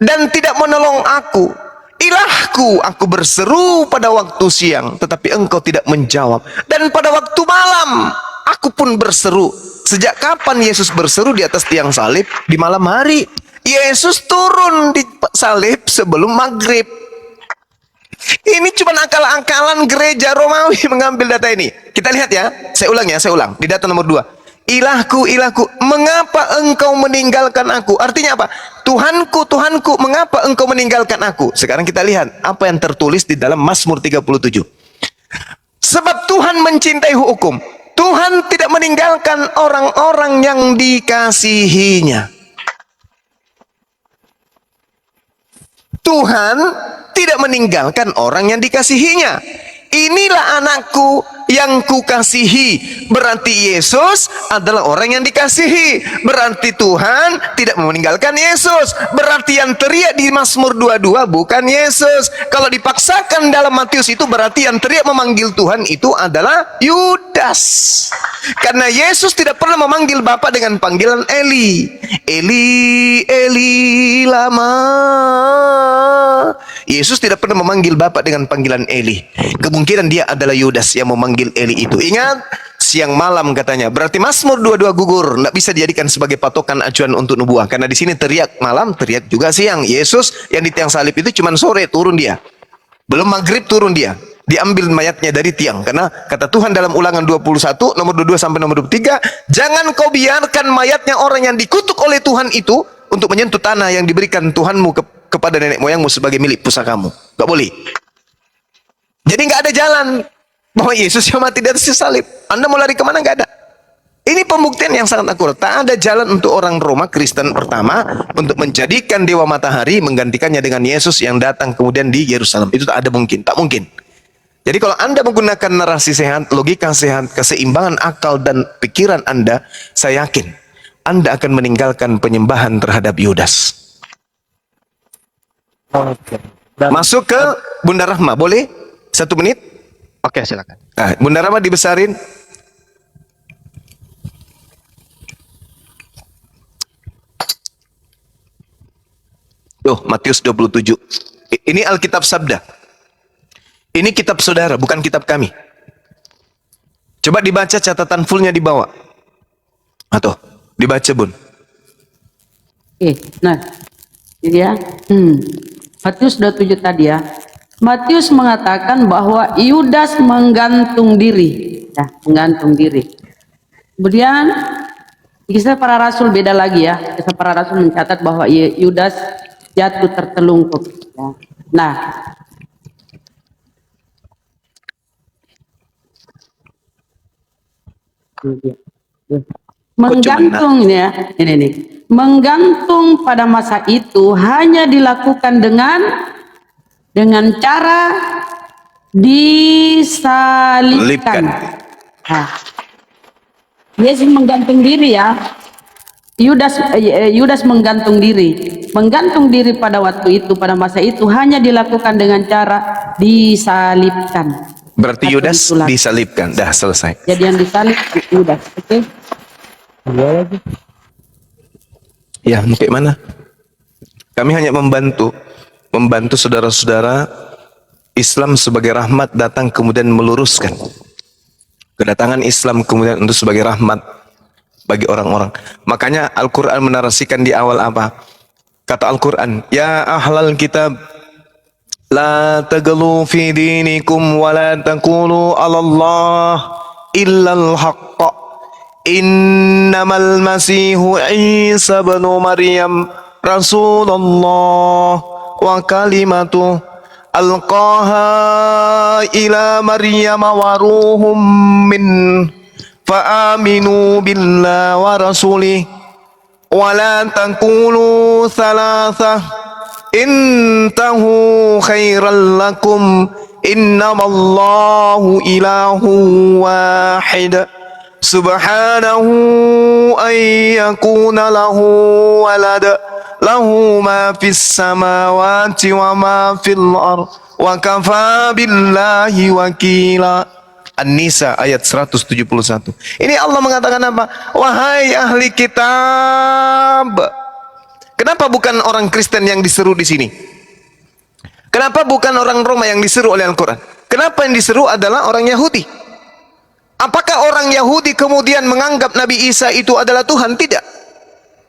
dan tidak menolong aku. Ilahku, aku berseru pada waktu siang, tetapi engkau tidak menjawab. Dan pada waktu malam, aku pun berseru. Sejak kapan Yesus berseru di atas tiang salib? Di malam hari. Yesus turun di salib sebelum maghrib. Ini cuma akal-akalan gereja Romawi mengambil data ini. Kita lihat ya, saya ulang. Di data nomor 2. Ilahku, ilahku, mengapa engkau meninggalkan aku? Artinya apa? Tuhanku, Tuhanku, mengapa engkau meninggalkan aku? Sekarang kita lihat apa yang tertulis di dalam Mazmur 37. Sebab Tuhan mencintai hukum. Tuhan tidak meninggalkan orang-orang yang dikasihinya. Tuhan tidak meninggalkan orang yang dikasihinya. Inilah anakku yang kukasihi. Berarti Yesus adalah orang yang dikasihi. Berarti Tuhan tidak meninggalkan Yesus. Berarti yang teriak di Mazmur 22 bukan Yesus. Kalau dipaksakan dalam Matius itu berarti yang teriak memanggil Tuhan itu adalah Yudas. Karena Yesus tidak pernah memanggil Bapa dengan panggilan Eli. Eli, Eli, lama. Yesus tidak pernah memanggil Bapa dengan panggilan Eli. Kemungkinan dia adalah Yudas yang memanggil Eli itu. Ingat, siang malam katanya. Berarti Mazmur 22 gugur, tidak bisa dijadikan sebagai patokan acuan untuk nubuah. Karena di sini teriak malam, teriak juga siang. Yesus yang di tiang salib itu cuma sore turun dia. Belum maghrib turun dia. Diambil mayatnya dari tiang. Karena kata Tuhan dalam Ulangan 21, nomor 22 sampai nomor 23, jangan kau biarkan mayatnya orang yang dikutuk oleh Tuhan itu untuk menyentuh tanah yang diberikan Tuhanmu kepada nenek moyangmu sebagai milik pusakamu. Gak boleh. Jadi nggak ada jalan bahwa Yesus yang mati di atas salib. Anda mau lari kemana? Nggak ada. Ini pembuktian yang sangat akurat. Tak ada jalan untuk orang Roma Kristen pertama untuk menjadikan dewa matahari menggantikannya dengan Yesus yang datang kemudian di Yerusalem. Itu tak ada mungkin. Tak mungkin. Jadi kalau Anda menggunakan narasi sehat, logika sehat, keseimbangan akal dan pikiran Anda, saya yakin Anda akan meninggalkan penyembahan terhadap Yudas. Masuk ke Bunda Rahma, boleh? 1 menit? Oke, silakan. Nah, Bunda Rahma dibesarin. Tuh, Matius 27. Ini Alkitab Sabda. Ini kitab saudara, bukan kitab kami. Coba dibaca catatan fullnya di bawah. Atau dibaca, Bun. Nah, ini ya. Matius 27 tadi ya. Matius mengatakan bahwa Yudas menggantung diri. Ya, menggantung diri. Kemudian kisah para rasul beda lagi ya. Kisah para rasul mencatat bahwa Yudas jatuh tertelungkup. Ya. Nah, menggantung ya, ini nih. Menggantung pada masa itu hanya dilakukan dengan cara disalibkan. Nah, Yesus menggantung diri ya. Yudas menggantung diri. Menggantung diri pada waktu itu, pada masa itu hanya dilakukan dengan cara disalibkan. Berarti Atau Yudas ditulak. disalibkan. Dah selesai. Jadi yang disalib Yudas. Oke. Ya, kayak mana? Kami hanya membantu saudara-saudara Islam sebagai rahmat datang kemudian meluruskan. Kedatangan Islam kemudian untuk sebagai rahmat bagi orang-orang. Makanya Al-Quran menarasikan di awal apa? Kata Al-Quran, ya ahlal kitab, la taglu fi dinikum wa la taqulu ala Allah illal haqqa. Innamal masihu Isa bin Maryam Rasulullah wa kalimatuh alqaha ila Maryam wa ruhum min fa'aminu billah wa rasulih wa la taqulu thalatha intahu khairan lakum innamallahu ilahu wahid subhanahu an yakuna lahu walad lahu ma fis samawati wa ma fil ard wa kafa billahi wakila. An-Nisa ayat 171. Ini Allah mengatakan apa? Wahai ahli kitab. Kenapa bukan orang Kristen yang diseru di sini? Kenapa bukan orang Roma yang diseru oleh Al-Quran? Kenapa yang diseru adalah orang Yahudi? Apakah orang Yahudi kemudian menganggap Nabi Isa itu adalah Tuhan? Tidak.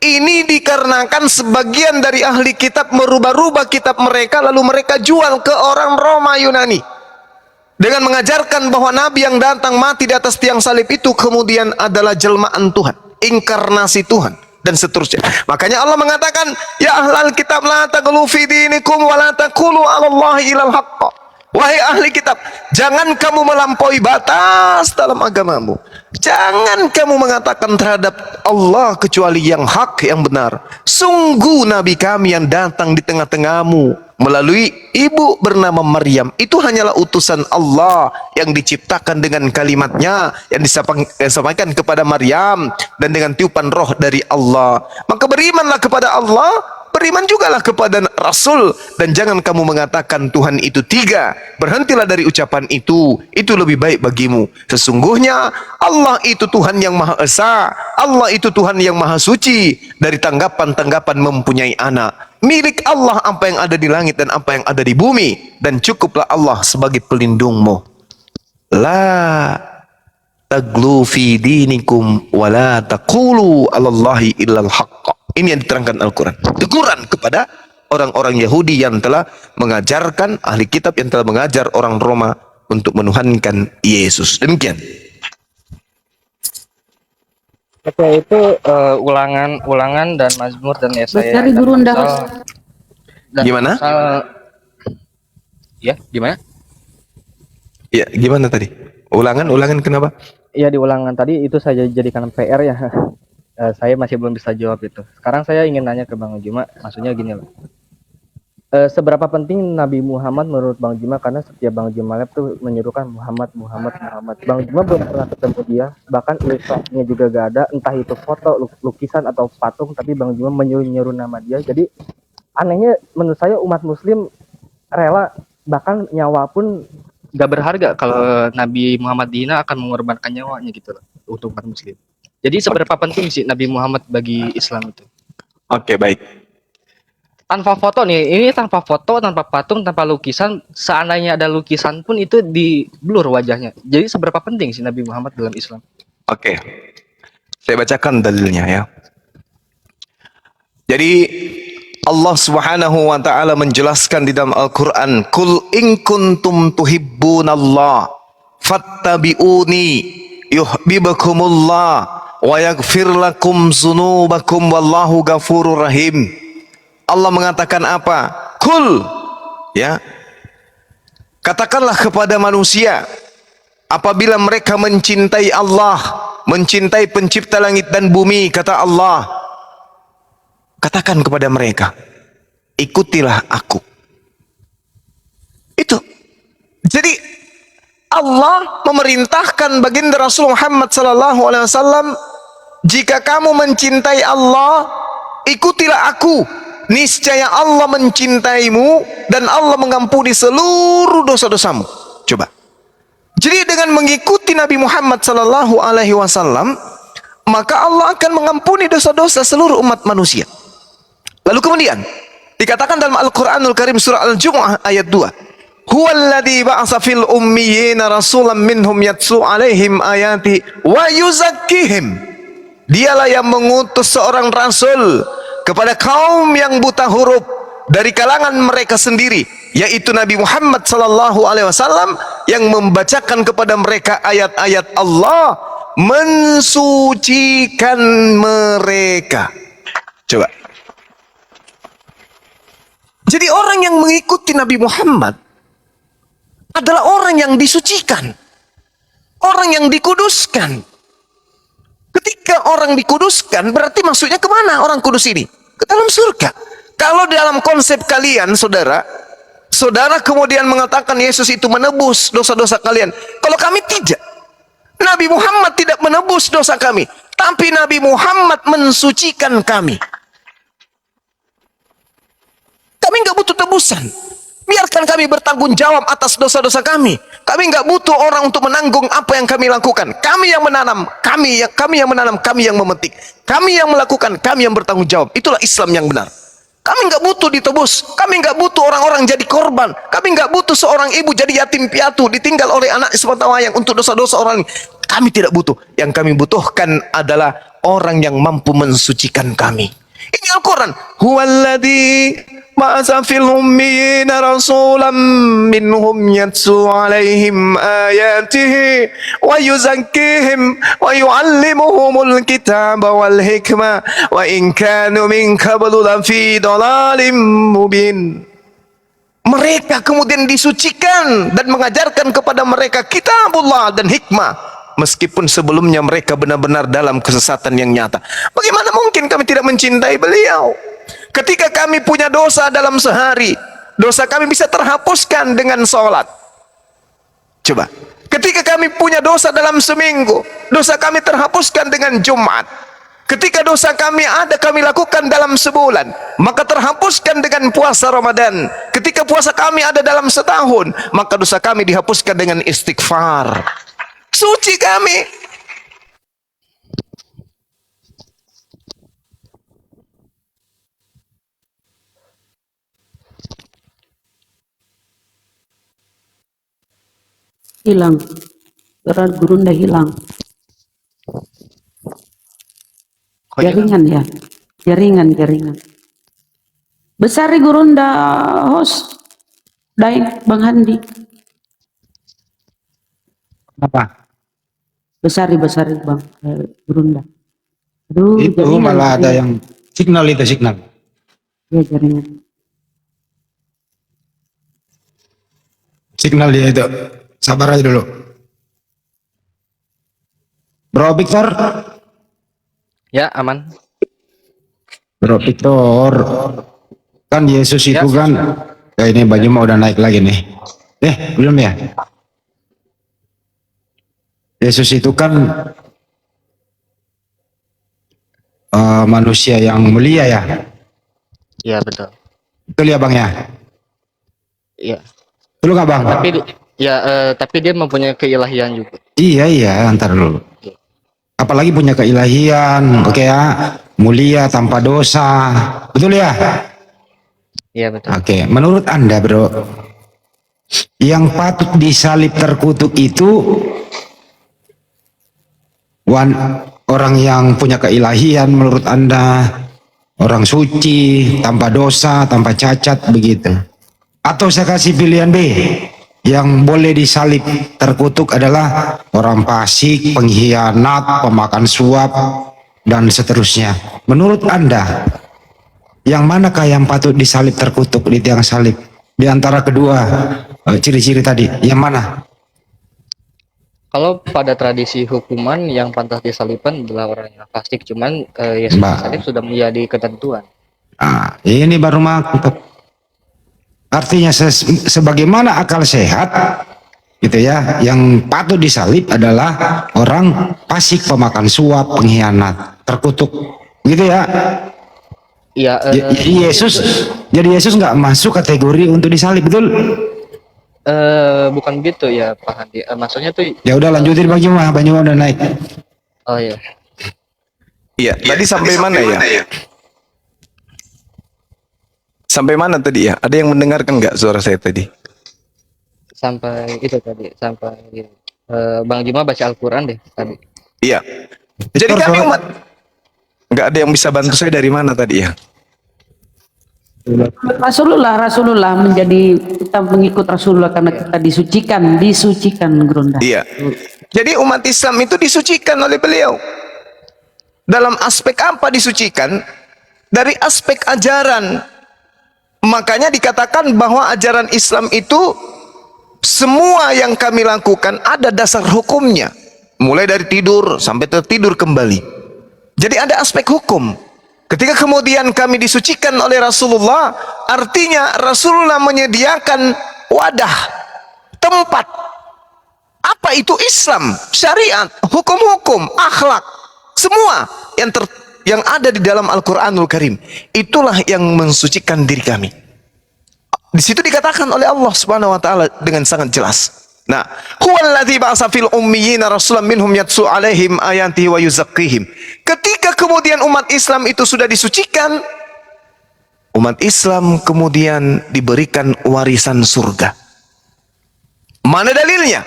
Ini dikarenakan sebagian dari ahli kitab merubah-rubah kitab mereka, lalu mereka jual ke orang Roma Yunani dengan mengajarkan bahwa Nabi yang datang mati di atas tiang salib itu kemudian adalah jelmaan Tuhan, inkarnasi Tuhan, dan seterusnya. Makanya Allah mengatakan, ya ahlal kitab la taghlu fi dinikum wa la taqulu 'ala Allahi illal haqq. Wahai ahli kitab, jangan kamu melampaui batas dalam agamamu. Jangan kamu mengatakan terhadap Allah kecuali yang hak, yang benar. Sungguh Nabi kami yang datang di tengah-tengahmu melalui ibu bernama Maryam itu hanyalah utusan Allah yang diciptakan dengan kalimatnya yang disampaikan kepada Maryam dan dengan tiupan roh dari Allah. Maka berimanlah kepada Allah, beriman jugalah kepada Rasul, dan jangan kamu mengatakan Tuhan itu tiga. Berhentilah dari ucapan itu lebih baik bagimu. Sesungguhnya Allah itu Tuhan yang Maha Esa, Allah itu Tuhan yang Maha Suci dari tanggapan-tanggapan mempunyai anak. Milik Allah apa yang ada di langit dan apa yang ada di bumi, dan cukuplah Allah sebagai pelindungmu. La taglu fi dinikum wa la taqulu 'alallahi illal haqq. Ini yang diterangkan Al-Quran. Teguran kepada orang-orang Yahudi yang telah mengajarkan, ahli kitab yang telah mengajar orang Roma untuk menuhankan Yesus. Demikian. Oke, itu ulangan dan Mazmur dan Yesaya. Dari guru Anda. Gimana? Ya, gimana? Ya, gimana tadi? Ulangan kenapa? Ya, di ulangan tadi itu saya jadikan PR ya. Saya masih belum bisa jawab itu. Sekarang saya ingin nanya ke Bang Juma, maksudnya gini loh. Seberapa penting Nabi Muhammad menurut Bang Juma, karena setiap Bang Juma Lab tuh menyerukan Muhammad. Bang Juma belum pernah ketemu dia, bahkan ilustrasinya juga gak ada, entah itu foto, lukisan atau patung, tapi Bang Juma menyuruh nama dia. Jadi anehnya menurut saya umat Muslim rela, bahkan nyawa pun gak berharga kalau Nabi Muhammad dihina akan mengorbankan nyawanya gitu loh untuk umat Muslim. Jadi seberapa penting sih Nabi Muhammad bagi Islam itu? Oke, baik. Tanpa foto nih, ini tanpa foto, tanpa patung, tanpa lukisan, seandainya ada lukisan pun itu di blur wajahnya. Jadi seberapa penting sih Nabi Muhammad dalam Islam? Oke. Saya bacakan dalilnya ya. Jadi Allah Subhanahu wa taala menjelaskan di dalam Al-Qur'an, "Qul in kuntum tuhibbunallah fattabi'uni yuhibbukumullah wa yaghfir lakum dzunubakum wallahu ghafurur rahim." Allah mengatakan apa? Kul, ya. Katakanlah kepada manusia, apabila mereka mencintai Allah, mencintai pencipta langit dan bumi, kata Allah, katakan kepada mereka, ikutilah aku. Itu. Jadi Allah memerintahkan baginda Rasul Muhammad sallallahu alaihi wasallam jika kamu mencintai Allah, ikutilah aku. Niscaya Allah mencintaimu dan Allah mengampuni seluruh dosa-dosamu. Coba. Jadi dengan mengikuti Nabi Muhammad sallallahu alaihi wasallam, maka Allah akan mengampuni dosa-dosa seluruh umat manusia. Lalu kemudian dikatakan dalam Al-Qur'anul Karim surah Al-Jumu'ah ayat 2. Huwallazi ba'atsa fil ummiyina rasulan minhum yatsu 'alaihim ayati wa yuzakkihim. Dialah yang mengutus seorang rasul kepada kaum yang buta huruf dari kalangan mereka sendiri, yaitu Nabi Muhammad sallallahu alaihi wasallam, yang membacakan kepada mereka ayat-ayat Allah, mensucikan mereka. Coba. Jadi orang yang mengikuti Nabi Muhammad adalah orang yang disucikan, orang yang dikuduskan. Ketika orang dikuduskan, berarti maksudnya kemana orang kudus ini? Ke dalam surga. Kalau dalam konsep kalian, saudara kemudian mengatakan Yesus itu menebus dosa-dosa kalian. Kalau kami tidak. Nabi Muhammad tidak menebus dosa kami, tapi Nabi Muhammad mensucikan kami. Kami nggak butuh tebusan. Biarkan kami bertanggung jawab atas dosa-dosa kami. Kami nggak butuh orang untuk menanggung apa yang kami lakukan. Kami yang menanam, kami yang menanam, kami yang memetik, kami yang melakukan, kami yang bertanggung jawab. Itulah Islam yang benar. Kami nggak butuh ditebus. Kami nggak butuh orang-orang jadi korban. Kami nggak butuh seorang ibu jadi yatim piatu, ditinggal oleh anak sematawayang untuk dosa-dosa orang. Kami tidak butuh. Yang kami butuhkan adalah orang yang mampu mensucikan kami. Ini Al-Quran. Huwallazi ba'atsa fil ummiyina rasulan minhum yatsu 'alaihim ayatihi wa yuzakkihim wa yu'allimuhumul kitaba wal hikmah wa in kanu min qablu lafi dhalalin mubin. Mereka kemudian disucikan dan mengajarkan kepada mereka kitabullah dan hikmah, meskipun sebelumnya mereka benar-benar dalam kesesatan yang nyata. Bagaimana mungkin kami tidak mencintai beliau? Ketika kami punya dosa dalam sehari, dosa kami bisa terhapuskan dengan sholat. Coba. Ketika kami punya dosa dalam seminggu, dosa kami terhapuskan dengan Jumat. Ketika dosa kami ada kami lakukan dalam sebulan, maka terhapuskan dengan puasa Ramadan. Ketika puasa kami ada dalam setahun, maka dosa kami dihapuskan dengan istighfar. Suci kami. Hilang. Berat Gurunda hilang. Jaringan ya. Jaringan. Besari Gurunda host. Daeng Bang Handi. Apa? Besari Bang Gurunda. Aduh, Itu jaringan, malah ada jaringan. yang signal itu signal. Ya, jaringan. Signal dia itu. Sabar aja dulu. Bro Victor. Ya, aman. Bro Victor. Kan Yesus itu kan. Ya ini baju mah udah naik lagi nih. Belum ya? Yesus itu kan manusia yang mulia ya. Iya, betul. Betul ya Bang ya? Iya. Betul nggak Bang? Tapi dia mempunyai keilahian juga. Iya, antar dulu. Apalagi punya keilahian, oke ya, mulia tanpa dosa, betul ya? Iya, betul. Oke, menurut Anda bro, yang patut disalib terkutuk itu orang yang punya keilahian menurut Anda, orang suci, tanpa dosa, tanpa cacat begitu? Atau saya kasih pilihan B, yang boleh disalib terkutuk adalah orang fasik, pengkhianat, pemakan suap, dan seterusnya. Menurut Anda, yang manakah yang patut disalib terkutuk di tiang salib? Di antara kedua ciri-ciri tadi, yang mana? Kalau pada tradisi hukuman yang pantas disalibkan adalah orang yang fasik, cuman Yesus disalib sudah menjadi ketentuan. Nah, ini baru mantap. Artinya sebagaimana akal sehat, gitu ya. Yang patut disalib adalah orang fasik, pemakan suap, pengkhianat, terkutuk, gitu ya. Iya, Jadi Yesus nggak masuk kategori untuk disalib, betul? bukan gitu ya Pak Handi. Maksudnya tuh, Ya udah lanjutin Bang Juma udah naik. oh ya, Iya, tadi sampai mana ya? Sampai mana tadi ya? Ada yang mendengarkan nggak suara saya tadi? sampai itu tadi, sampai Bang Juma baca Al-Quran deh tadi. Iya. Jadi kami umat, nggak ada yang bisa bantu saya dari mana tadi ya? Rasulullah menjadi, kita mengikut Rasulullah karena kita disucikan Gerunda. Iya. Jadi umat Islam itu disucikan oleh beliau. Dalam aspek apa disucikan? Dari aspek ajaran. Makanya dikatakan bahwa ajaran Islam itu semua yang kami lakukan ada dasar hukumnya. Mulai dari tidur sampai tertidur kembali. Jadi ada aspek hukum. Ketika kemudian kami disucikan oleh Rasulullah, artinya Rasulullah menyediakan wadah, tempat. Apa itu Islam? Syariat, hukum-hukum, akhlak, semua yang ada di dalam Al-Quranul Karim. Itulah yang mensucikan diri kami. Di situ dikatakan oleh Allah Subhanahu wa taala dengan sangat jelas. Nah, huwallazi ba'atsa fil ummiyina rasulan minhum yatsu 'alaihim ayatihi wa yuzakkihim. Ketika kemudian umat Islam itu sudah disucikan, umat Islam kemudian diberikan warisan surga. Mana dalilnya?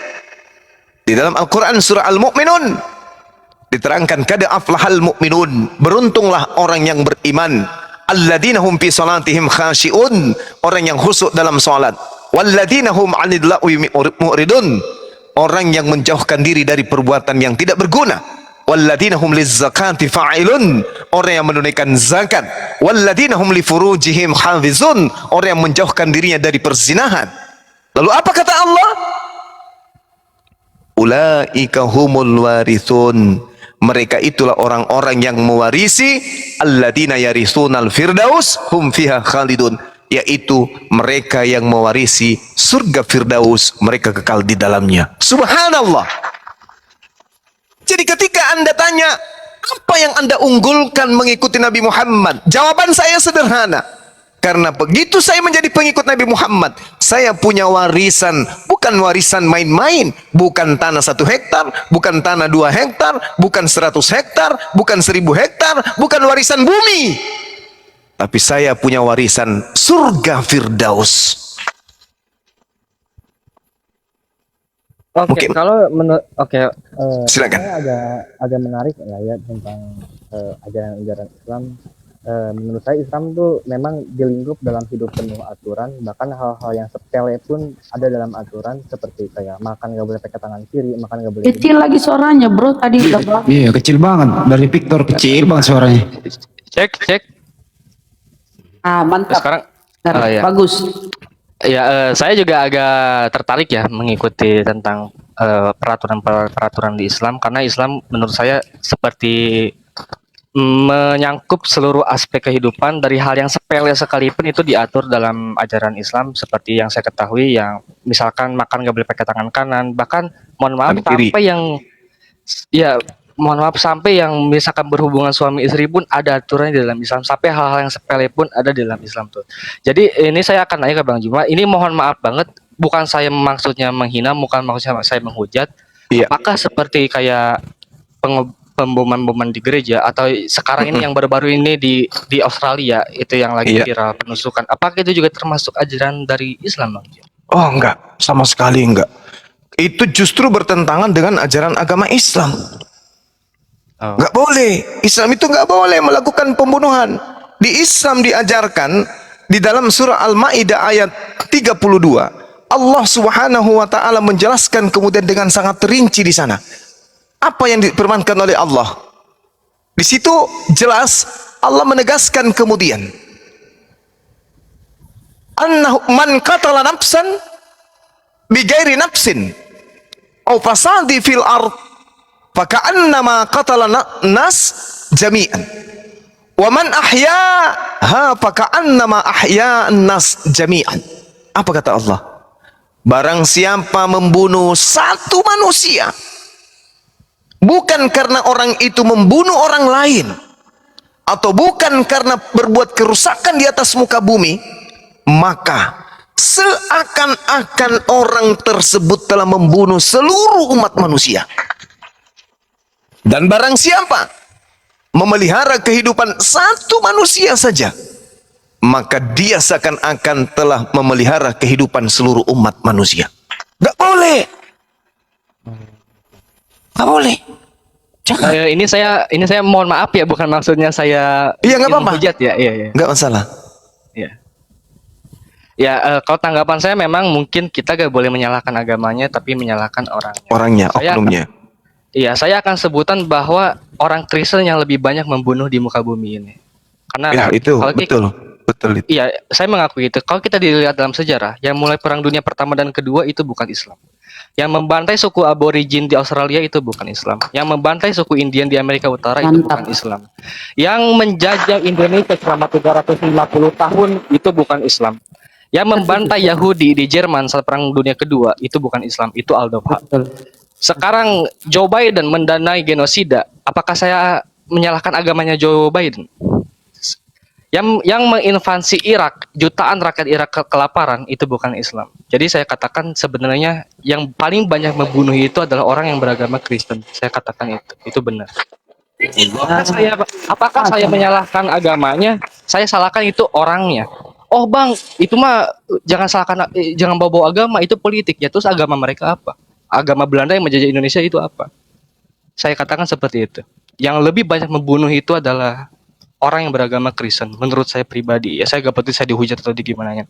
Di dalam Al-Qur'an surah Al-Mu'minun diterangkan kada aflahal mu'minun, beruntunglah orang yang beriman, alladzina hum fi salatihim khashi'un, orang yang khusyuk dalam salat, walladzina hum 'anil lagwi mu'ridun, orang yang menjauhkan diri dari perbuatan yang tidak berguna, walladzina hum lizzakati fa'ilun, orang yang menunaikan zakat, walladzina hum li furujihim hafizun, orang yang menjauhkan dirinya dari perzinahan. Lalu apa kata Allah? Ulaika humul warithun, mereka itulah orang-orang yang mewarisi, alladzina yarisunal firdaus hum fiha khalidun, yaitu mereka yang mewarisi surga firdaus, mereka kekal di dalamnya. Subhanallah. Jadi ketika Anda tanya, apa yang Anda unggulkan mengikuti Nabi Muhammad? Jawaban saya sederhana. Karena begitu saya menjadi pengikut Nabi Muhammad, saya punya warisan, bukan warisan main-main, bukan tanah 1 hektar, bukan tanah 2 hektar, bukan 100 hektar, bukan 1000 hektar, bukan warisan bumi. Tapi saya punya warisan surga Firdaus. Oke, Mungkin. kalau Silakan. saya agak menarik ya tentang ajaran Islam. Menurut saya Islam tuh memang dilingkup dalam hidup penuh aturan, bahkan hal-hal yang sepele pun ada dalam aturan, seperti kayak makan nggak boleh pakai tangan kiri, makan nggak boleh Kecil lagi suaranya bro tadi. Iya kecil banget, dari Victor kecil banget suaranya. cek. Mantap. Sekarang ya. Bagus. Ya, saya juga agak tertarik ya mengikuti tentang peraturan di Islam, karena Islam menurut saya seperti menyangkup seluruh aspek kehidupan, dari hal yang sepele sekalipun itu diatur dalam ajaran Islam. Seperti yang saya ketahui, yang misalkan makan nggak boleh pakai tangan kanan, bahkan mohon maaf sampai yang misalkan berhubungan suami istri pun ada aturannya di dalam Islam, sampai hal-hal yang sepele pun ada di dalam Islam tuh. Jadi ini saya akan nanya ke Bang Juma, ini mohon maaf banget, bukan saya maksudnya menghina, bukan maksudnya saya menghujat. Iya. Apakah seperti kayak pemboman di gereja, atau sekarang ini yang baru-baru ini di Australia itu yang lagi viral penusukan, apakah itu juga termasuk ajaran dari Islam, Bang? Oh enggak, sama sekali enggak. Itu justru bertentangan dengan ajaran agama Islam. Enggak boleh. Islam itu enggak boleh melakukan pembunuhan. Di Islam diajarkan di dalam surah Al-Maidah ayat 32, Allah Subhanahu wa taala menjelaskan kemudian dengan sangat rinci di sana. Apa yang difirmankan oleh Allah? Di situ jelas Allah menegaskan kemudian, annahu man qatala nafsan bighairi nafsin aw fasadi fil ard faka'annama qatala nas jami'an wa man ahyaha faka'annama ahya nas jami'an. Apa kata Allah? barang siapa membunuh satu manusia, bukan karena orang itu membunuh orang lain, atau bukan karena berbuat kerusakan di atas muka bumi, maka seakan-akan orang tersebut telah membunuh seluruh umat manusia. Dan barang siapa memelihara kehidupan satu manusia saja, maka dia seakan-akan telah memelihara kehidupan seluruh umat manusia. Gak boleh. Gak boleh. Jangan. Ini saya mohon maaf ya, bukan maksudnya saya Iya, nggak apa-apa. menghujat ya. Iya. Gak masalah. Iya. Ya, kalau tanggapan saya memang mungkin kita gak boleh menyalahkan agamanya, tapi menyalahkan orangnya. Orangnya, Saya oknumnya. Iya, saya akan sebutan bahwa orang Kristen yang lebih banyak membunuh di muka bumi ini. Karena Ya, itu kalau betul. Betul itu. Iya, saya mengakui itu. Kalau kita dilihat dalam sejarah, yang mulai Perang Dunia Pertama dan Kedua itu bukan Islam. Yang membantai suku aborigin di Australia itu bukan Islam. Yang membantai suku Indian di Amerika Utara itu bukan Islam. Yang menjajah Indonesia selama 350 tahun itu bukan Islam. Yang membantai Yahudi di Jerman saat Perang Dunia Kedua itu bukan Islam, itu Adolf Hitler. Sekarang Joe Biden mendanai genosida. Apakah saya menyalahkan agamanya Joe Biden? Yang menginvasi Irak, jutaan rakyat Irak kelaparan itu bukan Islam. Jadi saya katakan sebenarnya yang paling banyak membunuh itu adalah orang yang beragama Kristen. Saya katakan itu benar. Apakah saya menyalahkan agamanya? Saya salahkan itu orangnya. Oh bang, itu mah jangan bawa agama, itu politik ya. Terus agama mereka apa? Agama Belanda yang menjajah Indonesia itu apa? Saya katakan seperti itu. Yang lebih banyak membunuh itu adalah orang yang beragama Kristen, menurut saya pribadi. Ya saya gak peduli saya dihujat atau gimana ya.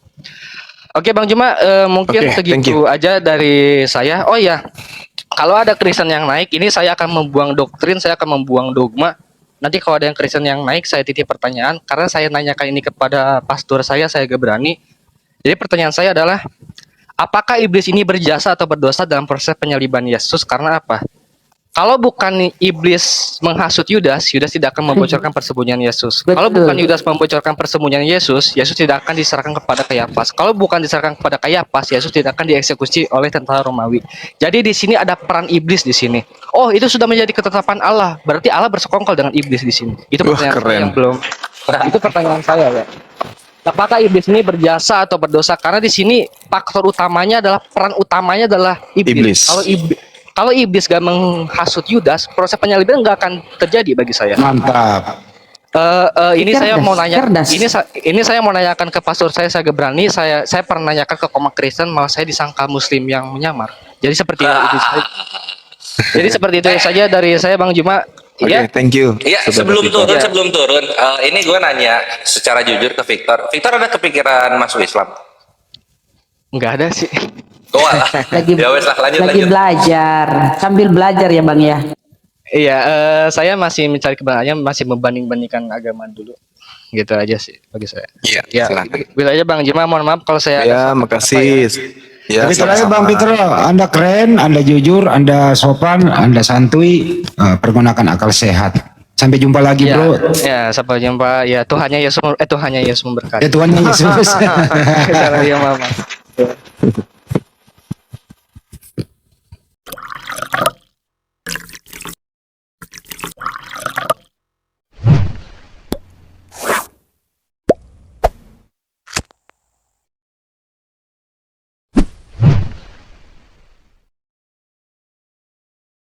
Oke Bang Juma, mungkin segitu aja dari saya. Oh ya, kalau ada Kristen yang naik, ini saya akan membuang doktrin, saya akan membuang dogma. Nanti kalau ada yang Kristen yang naik, saya titip pertanyaan. Karena saya nanyakan ini kepada pastor saya gak berani. Jadi pertanyaan saya adalah, apakah iblis ini berjasa atau berdosa dalam proses penyaliban Yesus? Karena apa? Kalau bukan iblis menghasut Yudas, Yudas tidak akan membocorkan persembunyian Yesus. Betul. Kalau bukan Yudas membocorkan persembunyian Yesus, Yesus tidak akan diserahkan kepada Kayafas. Kalau bukan diserahkan kepada Kayafas, Yesus tidak akan dieksekusi oleh tentara Romawi. Jadi di sini ada peran iblis di sini. Oh, itu sudah menjadi ketetapan Allah. Berarti Allah bersekongkol dengan iblis di sini. Itu pertanyaan saya yang belum. Itu pertanyaan saya ya. Apakah iblis ini berjasa atau berdosa? Karena di sini faktor utamanya adalah peran utamanya adalah iblis. Kalau iblis gak menghasut Yudas, proses penyaliban nggak akan terjadi bagi saya. Mantap. Ini saya mau nanya, cerdas. ini saya mau nanyakan ke pastor saya berani. Saya pernah nanyakan ke Komag Kristen, malah saya disangka Muslim yang menyamar. Jadi seperti itu. Jadi seperti itu saja dari saya, Bang Juma. Oke, thank you. Iya, sebelum turun, ini gue nanya secara jujur ke Victor. Victor ada kepikiran masuk Islam? Nggak ada sih. Lagi lanjut. belajar, sambil belajar ya Bang ya. Iya, saya masih mencari kebenarannya, masih membanding-bandingkan agama dulu. Gitu aja sih bagi saya. Iya, Ya, silakan. bila aja Bang Jima, mohon maaf kalau saya Ya, makasih. Ya, Tapi terakhir sama-sama. Bang Fitro, Anda keren, Anda jujur, Anda sopan, Anda santuy, pergunakan akal sehat. Sampai jumpa lagi, ya, bro. ya, sampai jumpa. Ya, Tuhannya Yesus memberkati. Ya Tuhan Yesus. Ya, maaf.